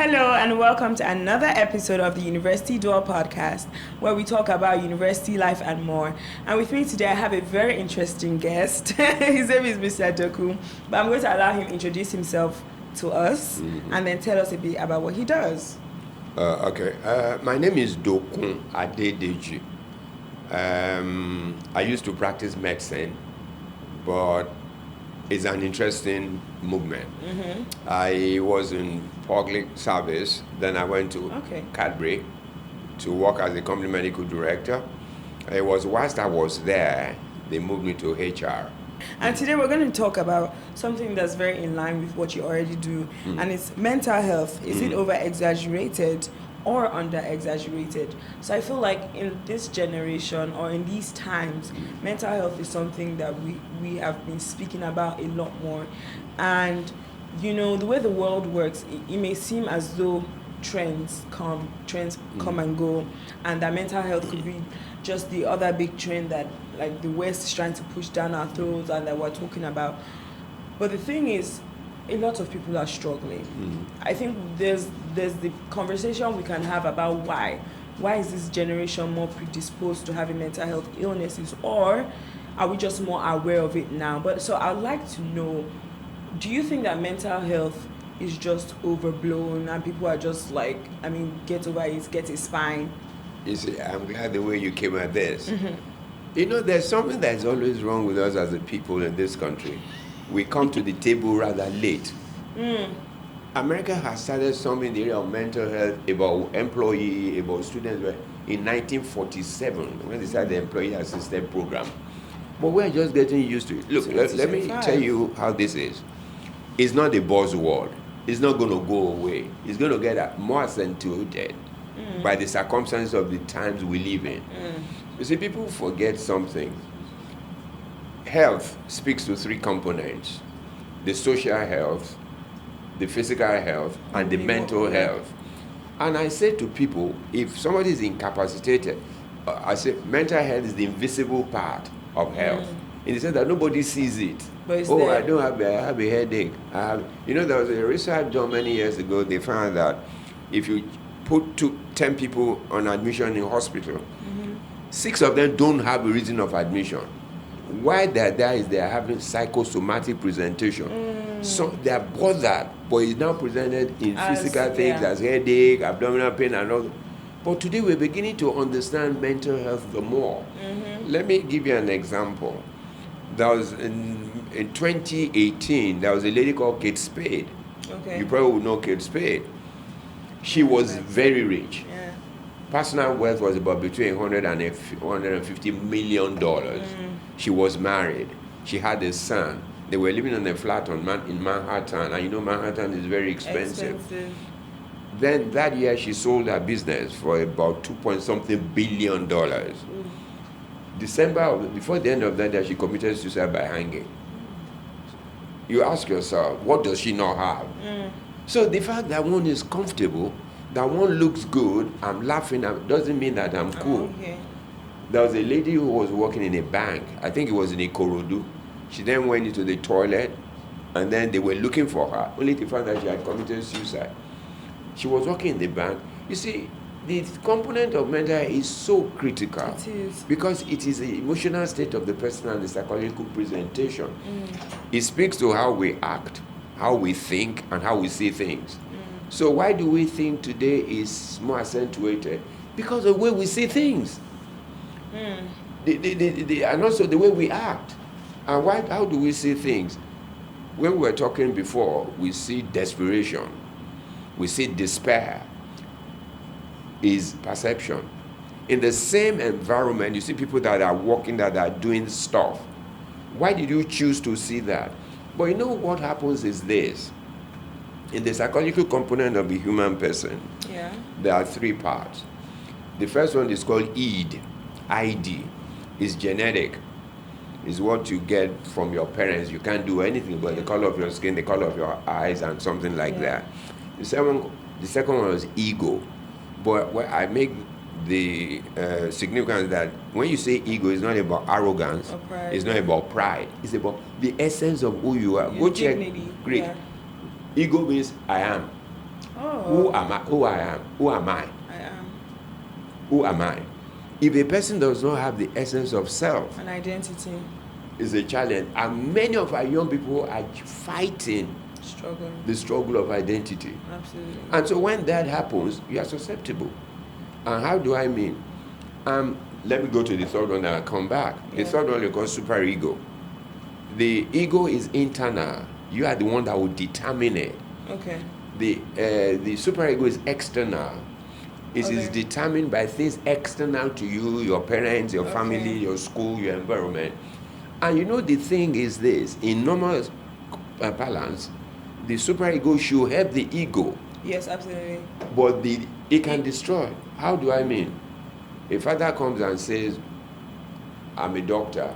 Hello and welcome to another episode of the University Dual Podcast, where we talk about university life and more. And with me today, I have a very interesting guest. His name is Mr. Dokun, but I'm going to allow him introduce himself to us and then tell us a bit about what he does. My name is Dokun Adedeji. I used to practice medicine, but it's an interesting movement. I was in public service, then I went to Cadbury to work as a company medical director. It was whilst I was there, they moved me to HR. And today we're going to talk about something that's very in line with what you already do, and it's mental health. Is it over-exaggerated or under-exaggerated? So I feel like in this generation or in these times, mental health is something that we have been speaking about a lot more. And you know, the way the world works, it may seem as though trends come and go, and that mental health could be just the other big trend that like the West is trying to push down our throats and that we're talking about. But the thing is, a lot of people are struggling. I think there's the conversation we can have about why is this generation more predisposed to having mental health illnesses, or are we just more aware of it now? But so I'd like to know, do you think that mental health is just overblown and people are just like, get over it, get a spine? You see, I'm glad the way you came at this. You know, there's something that's always wrong with us as a people in this country. We come to the table rather late. America has started something in the area of mental health, about employee, about students, in 1947 when they started the employee assistance program. But we're just getting used to it. Look, let me tell you how this is. It's not a buzzword. It's not going to go away. It's going to get more accentuated by the circumstances of the times we live in. You see, people forget something. Health speaks to three components: the social health, the physical health, and the mental health. And I say to people, if somebody is incapacitated, I say mental health is the invisible part of health. In the sense that nobody sees it. There. I have a headache. There was a research done many years ago. They found that if you put 10 people on admission in hospital, 6 of them don't have a reason of admission. Why they're there is they are having psychosomatic presentation. So they are bothered, but it's now presented in physical things as headache, abdominal pain, and all. But today we're beginning to understand mental health the more. Let me give you an example. There was in 2018, there was a lady called Kate Spade. You probably would know Kate Spade. She was very rich. Personal wealth was about between $100 and $150 million. She was married. She had a son. They were living on a flat in Manhattan, and you know Manhattan is very expensive. Then that year she sold her business for about $2.something billion. Before the end of that year, she committed suicide by hanging. You ask yourself, what does she not have? So the fact that one is comfortable, that one looks good, I'm laughing, doesn't mean that I'm cool. There was a lady who was working in a bank. I think it was in Ikorodu. She then went into the toilet, and then they were looking for her, only to find that she had committed suicide. She was working in the bank. You see, the component of mental health is so critical. It is. Because it is the emotional state of the person and the psychological presentation. It speaks to how we act, how we think, and how we see things. So why do we think today is more accentuated? Because of the way we see things. And also the way we act. And how do we see things? When we were talking before, we see desperation. We see despair. Is perception. In the same environment, you see people that are working, that are doing stuff. Why did you choose to see that? But you know what happens is this. In the psychological component of the human person, there are 3 parts. The first one is called ID. Is genetic. Is what you get from your parents. You can't do anything about the color of your skin, the color of your eyes, and something like that. The second one is ego. But what I make the significance that when you say ego, it's not about arrogance, it's not about pride, it's about the essence of who you are. Go check Greek. Ego means I am. Oh. Who am I? Who I am? Who am I? I am. Who am I? If a person does not have the essence of self, An identity. it's a challenge. And many of our young people are fighting Struggle. the struggle of identity. Absolutely. And so when that happens, you are susceptible. And how do I mean? Let me go to the third one and I'll come back. The Yeah. third one is called superego. The ego is internal. You are the one that will determine it. Okay. The superego is external. It is Okay. determined by things external to you, your parents, your Okay. family, your school, your environment. And you know the thing is this, in normal balance, the superego should help the ego, Yes, absolutely. but it can destroy. How do I mean? A father comes and says, I'm a doctor.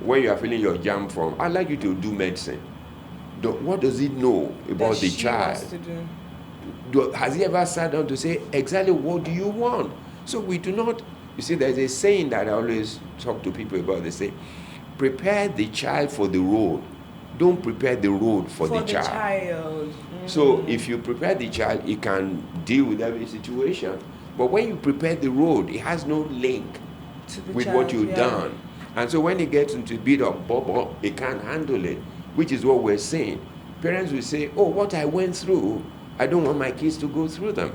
When you are feeling your jam from, I'd like you to do medicine. What does it know about That the she child? wants to do. Has he ever sat down to say exactly what do you want? So we do not, you see, there's a saying that I always talk to people about. They say, prepare the child for the road. Don't prepare the road for the child. So if you prepare the child, he can deal with every situation. But when you prepare the road, it has no link To the with child, what you've yeah. done. And so when it gets into a bit of bubble, it can't handle it, which is what we're saying. Parents will say, oh, what I went through, I don't want my kids to go through them.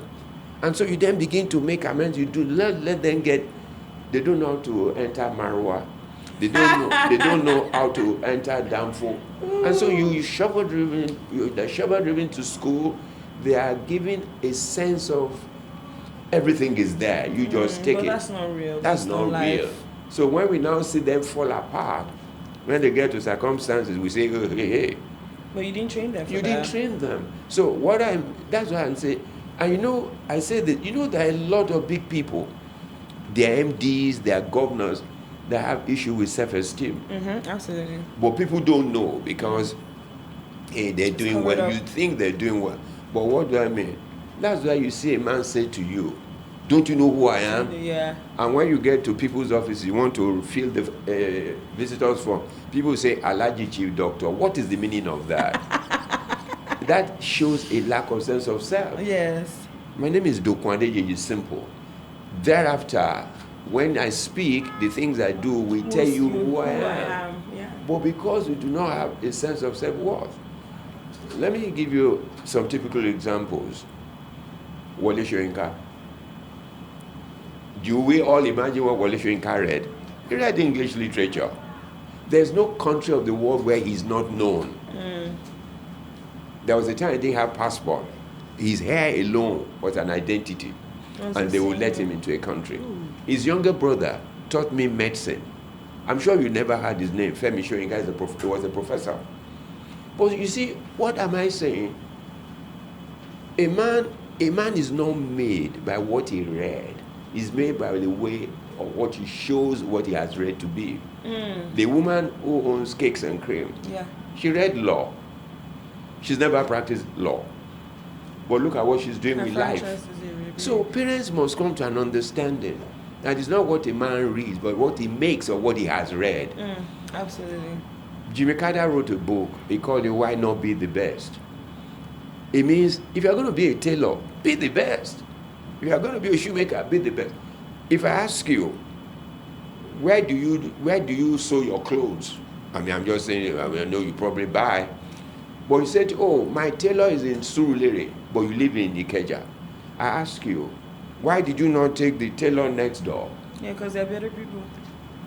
And so you then begin to make amends. You do let them get, they don't know how to enter Marwa. They don't know how to enter Danfo. And so you shovel driven to school. They are given a sense of everything is there. You just take but it. That's not real. That's not real. So when we now see them fall apart, when they get to circumstances, we say, oh, hey. But you didn't train them for You that. didn't train them. So that's why I'm saying, and I say that, there are a lot of big people, they're MDs, they're governors, that have issue with self-esteem. Absolutely. But people don't know because, hey, they're doing covered well. up. You think they're doing well. But what do I mean? That's why you see a man say to you, don't you know who I am? Yeah. And when you get to people's offices, you want to fill the visitors form. People say, Allergy Chief Doctor. What is the meaning of that? That shows a lack of sense of self. Yes. My name is Dokun. It's simple. Thereafter, when I speak, the things I do will tell you who I am. Yeah. But because we do not have a sense of self-worth, let me give you some typical examples. Wole Soyinka. Do we all imagine what Wole Soyinka read? He read English literature. There's no country of the world where he's not known. There was a time he didn't have passport. His hair alone was an identity. And they would let him into a country. His younger brother taught me medicine. I'm sure you never heard his name. Femi Soyinka was a professor. But you see, what am I saying? A man is not made by what he read. He's made by the way of what he shows what he has read to be. The woman who owns cakes and cream, she read law. She's never practiced law. But look at what she's doing with life. So parents must come to an understanding that it's not what a man reads, but what he makes of what he has read. Absolutely. Jimmy Carter wrote a book. He called it Why Not Be the Best. It means if you're going to be a tailor, be the best. If you're going to be a shoemaker, be the best. If I ask you, where do you sew your clothes? I mean, I'm just saying, I know you probably buy. But you said, oh, my tailor is in Surulere, but you live in Ikeja. I ask you, why did you not take the tailor next door? Yeah, because they're better people.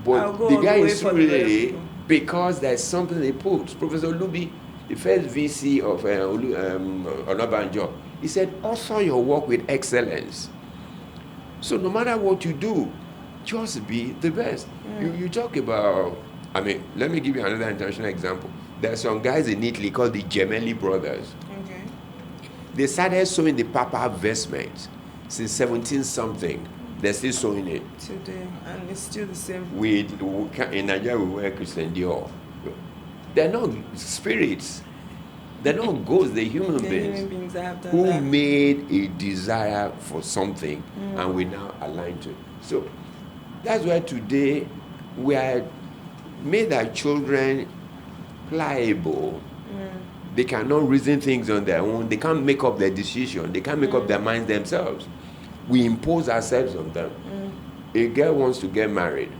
But the guy in Surulere, because there's something they put. Professor Lubi, the first VC of Onabanjo, he said, offer your work with excellence. So no matter what you do, just be the best. You talk about, I mean, let me give you another international example. There are some guys in Italy called the Gemelli brothers. Okay. They started sewing the Papa vestments since 17-something. They're still sewing it. Today, and it's still the same. In Nigeria, we wear Christian Dior. They're not spirits. They're not ghosts. They're human beings that have done who that. made a desire for something, and we now align to it. So that's why today we are made our children pliable, They cannot reason things on their own. They can't make up their decision. They can't make up their minds themselves. We impose ourselves on them. A girl wants to get married.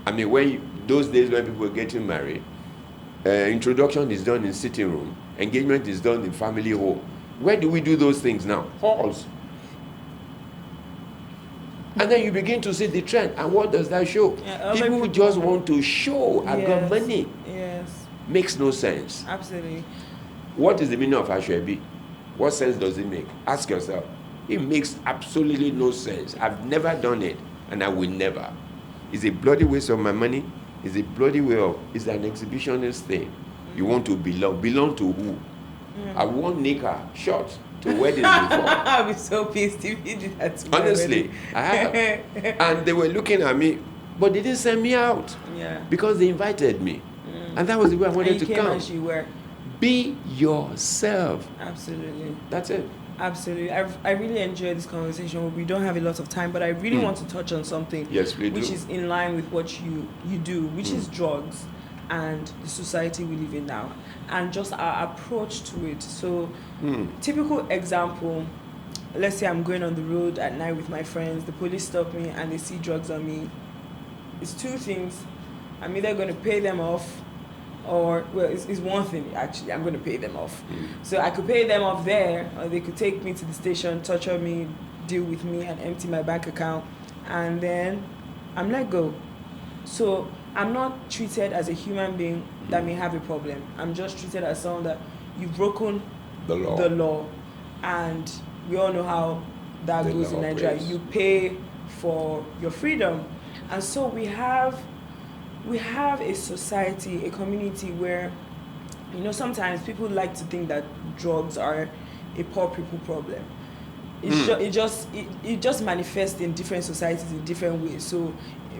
I mean, those days when people were getting married, introduction is done in sitting room, engagement is done in family home. Where do we do those things now? Halls. And then you begin to see the trend. And what does that show? People just want to show, I got money. Yes. Makes no sense. Absolutely. What is the meaning of Ashwebi? What sense does it make? Ask yourself. It makes absolutely no sense. I've never done it, and I will never. It's a bloody waste of my money. It's a bloody way of, it's an exhibitionist thing. You want to belong. Belong to who? I won't nika short to weddings before. I'll be so pissed if you did that to me. Honestly, I have. And they were looking at me, but they didn't send me out. Yeah. Because they invited me. And that was the way I wanted to come. As you were. Be yourself. Absolutely. That's it. Absolutely. I really enjoyed this conversation. We don't have a lot of time, but I really want to touch on something which is in line with what you do, which is drugs and the society we live in now, and just our approach to it. So, typical example, let's say I'm going on the road at night with my friends, the police stop me and they see drugs on me. It's two things. I'm either going to pay them off, or, well, it's one thing actually, I'm going to pay them off. So I could pay them off there, or they could take me to the station, torture me, deal with me, and empty my bank account, and then I'm let go. So I'm not treated as a human being that may have a problem. I'm just treated as someone that you've broken the law. And we all know how that goes in Nigeria. You pay for your freedom. And so we have a society, a community where, sometimes people like to think that drugs are a poor people problem. It just manifests in different societies in different ways. So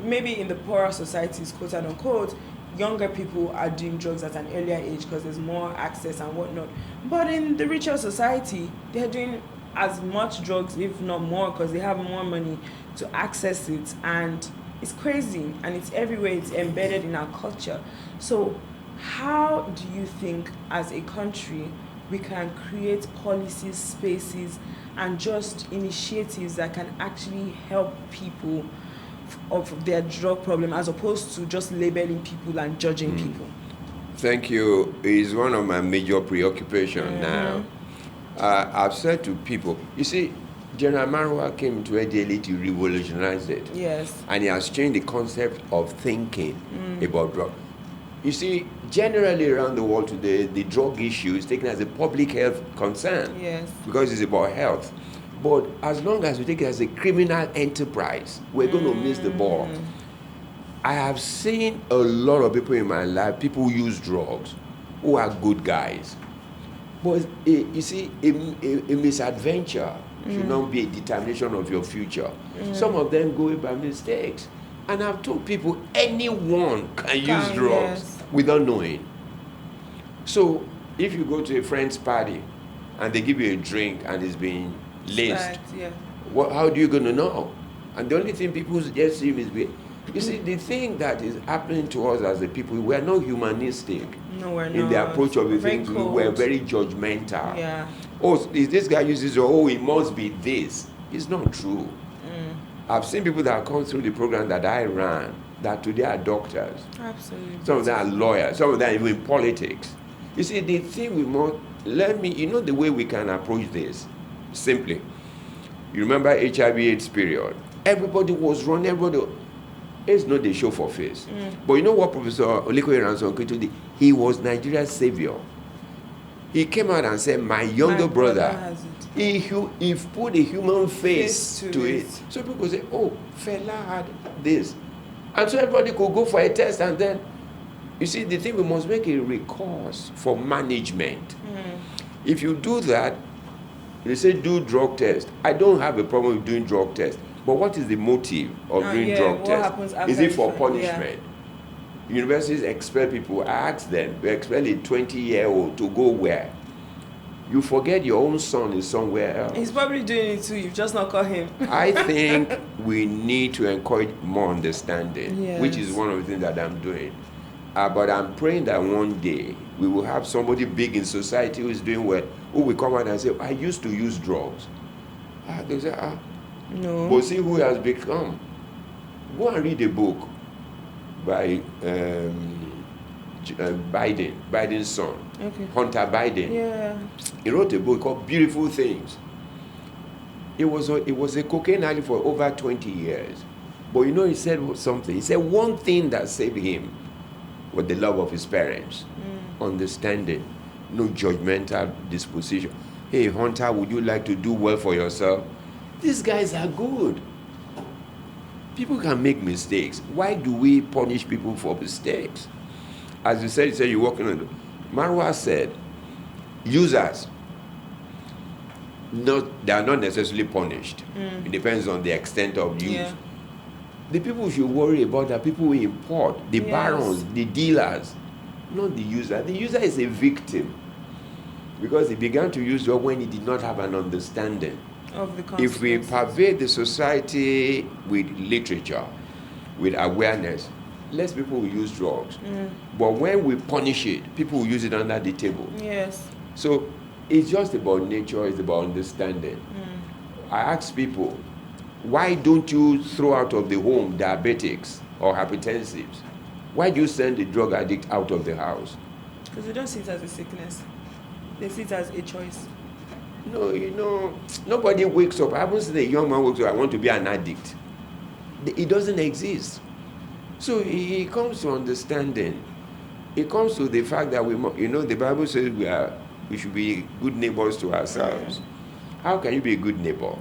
maybe in the poorer societies, quote and unquote, younger people are doing drugs at an earlier age because there's more access and whatnot. But in the richer society, they're doing as much drugs, if not more, because they have more money to access it. And it's crazy, and it's everywhere. It's embedded in our culture. So how do you think as a country we can create policies, spaces, and just initiatives that can actually help people of their drug problem, as opposed to just labeling people and judging people? Thank you. It's one of my major preoccupations now. I've said to people, you see, General Marwa came to ADLE to revolutionize it. Yes. And he has changed the concept of thinking about drug. You see, generally around the world today, the drug issue is taken as a public health concern. Yes. Because it's about health. But as long as we take it as a criminal enterprise, we're going to miss the ball. I have seen a lot of people in my life, people who use drugs, who are good guys. But you see, a misadventure should not be a determination of your future. Some of them go by mistakes. And I've told people, anyone can use drugs without knowing. So if you go to a friend's party and they give you a drink and it's being laced, how do you going to know? And the only thing people just see is, you see, the thing that is happening to us as a people, we are not humanistic. No, we're not. In the approach of the things, we're very judgmental. Yeah. Oh, if this guy uses, it must be this. It's not true. I've seen people that have come through the program that I ran, that today are doctors. Absolutely. Some of them are lawyers. Some of them are even in politics. You see, the thing we must, the way we can approach this, simply. You remember HIV/AIDS period? Everybody was running, it's not the show for face. But you know what Professor Olikoye Ransom did? He was Nigeria's savior. He came out and said, my younger brother he put a human face to it. So people say, oh, fella had this. And so everybody could go for a test, and then, you see, the thing, we must make a recourse for management. If you do that, they say do drug test. I don't have a problem with doing drug test. But what is the motive of doing drug test? Is it for punishment? Universities expel people. I ask them, they expel a 20-year-old to go where? You forget your own son is somewhere else. He's probably doing it too. You've just not caught him. I think we need to encourage more understanding, which is one of the things that I'm doing. But I'm praying that one day we will have somebody big in society who is doing well, who will come out and say, I used to use drugs. They say, No. but see who has become. Go and read a book by Biden's son, Okay. Hunter Biden. Yeah. He wrote a book called Beautiful Things. It was a cocaine addict for over 20 years. But you know, he said something. He said one thing that saved him was the love of his parents, understanding, no judgmental disposition. Hey, Hunter, would you like to do well for yourself? These guys are good. People can make mistakes. Why do we punish people for mistakes? As you said, you're working on it. Marwa said, users, they are not necessarily punished. It depends on the extent of use. Yeah. The people should worry about are people who import, the Yes. barons, the dealers, not the user. The user is a victim because he began to use drugs when he did not have an understanding. Of the If we consequences. pervade the society with literature, with awareness, less people will use drugs. But when we punish it, people will use it under the table. Yes. So it's just about nature, it's about understanding. I ask people, why don't you throw out of the home diabetics or hypertensives? Why do you send the drug addict out of the house? Because they don't see it as a sickness. They see it as a choice. No, you know, nobody wakes up. I haven't seen a young man wakes up, I want to be an addict. It doesn't exist. So it comes to understanding. It comes to the fact that the Bible says we should be good neighbors to ourselves. How can you be a good neighbor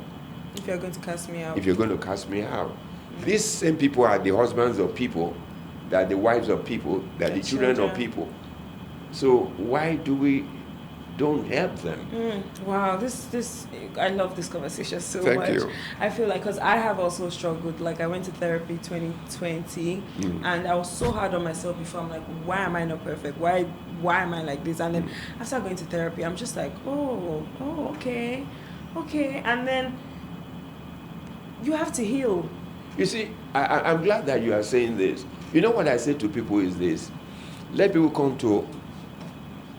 If you're going to cast me out. if you're going to cast me out? These same people are the husbands of people, they're the wives of people, they're the children of people. So why do we don't help them? Wow, this I love this conversation so Thank much. you. I feel like, because I have also struggled. Like, I went to therapy 2020, and I was so hard on myself before. I'm like, why am I not perfect? Why am I like this? And then after going to therapy, I'm just like, oh, okay, and then you have to heal. You see, I'm glad that you are saying this. You know what I say to people is this: let people come to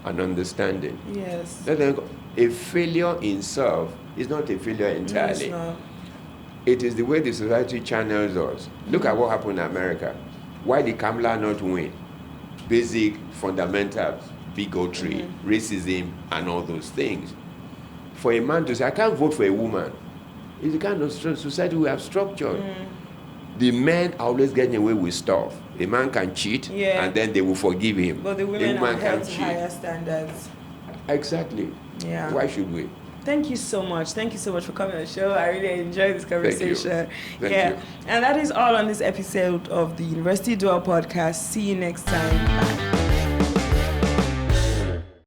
an understanding. Yes. Let them go. A failure in self is not a failure entirely. No, it's not. It is the way the society channels us. Look at what happened in America. Why did Kamala not win? Basic, fundamental bigotry, racism, and all those things. For a man to say, I can't vote for a woman, it's the kind of society we have structured. The men are always getting away with stuff. A man can cheat, and then they will forgive him. But the A women woman are held to higher standards. Exactly. Yeah. Why should we? Thank you so much. Thank you so much for coming on the show. I really enjoyed this conversation. Thank you. And that is all on this episode of the University Dual Podcast. See you next time. Bye.